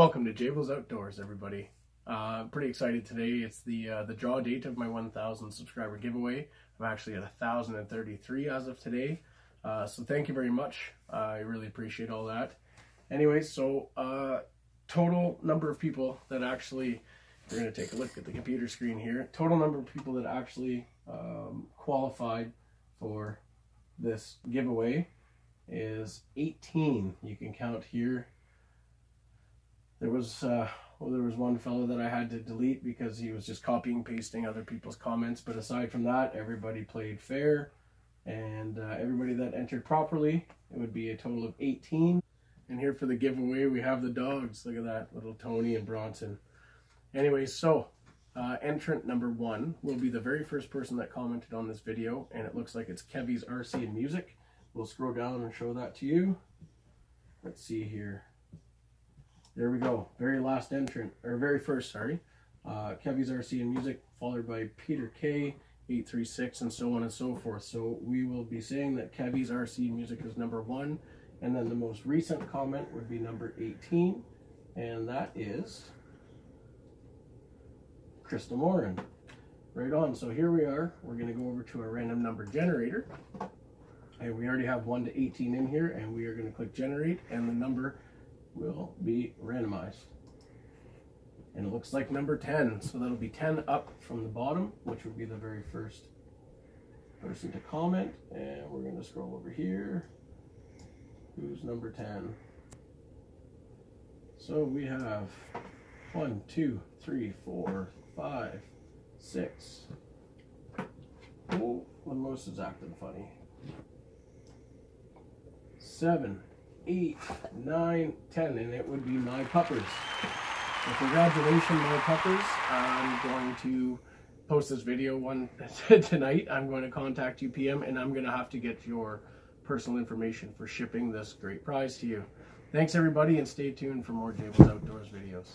Welcome to Jables Outdoors, everybody. Pretty excited today. It's the draw date of my 1,000 subscriber giveaway. I'm actually at 1,033 as of today. So thank you very much. I really appreciate all that. Anyway, so total number of people that actually, we're going to take a look at the computer screen here. Total number of people that actually qualified for this giveaway is 18. You can count here. There was one fellow that I had to delete because he was just copying pasting other people's comments, but aside from that, everybody played fair, and everybody that entered properly, it would be a total of 18. And here for the giveaway we have the dogs. Look at that, little Tony and Bronson. Anyway, so entrant number 1 will be the very first person that commented on this video, and it looks like it's Kevy's RC and Music. We'll scroll down and show that to you. Let's see here. There we go. Very last entrant, or very first, sorry. Kevy's RC and Music, followed by Peter K, 836, and so on and so forth. So we will be saying that Kevy's RC and Music is number 1, and then the most recent comment would be number 18, and that is Krista Morin. Right on. So here we are. We're going to go over to our random number generator, and we already have 1 to 18 in here, and we are going to click generate, and the number will be randomized, and it looks like number 10, so that'll be 10 up from the bottom, which would be the very first person to comment. And we're going to scroll over here. Who's number 10? So we have 1 2 3 4 5 6. Oh, Mimosa's is acting funny. 7 8 9 10, and it would be my puppers. So congratulations, my puppers. I'm going to post this video tonight. I'm going to contact you PM, and I'm going to have to get your personal information for shipping this great prize to you. Thanks everybody, and stay tuned for more Jables Outdoors videos.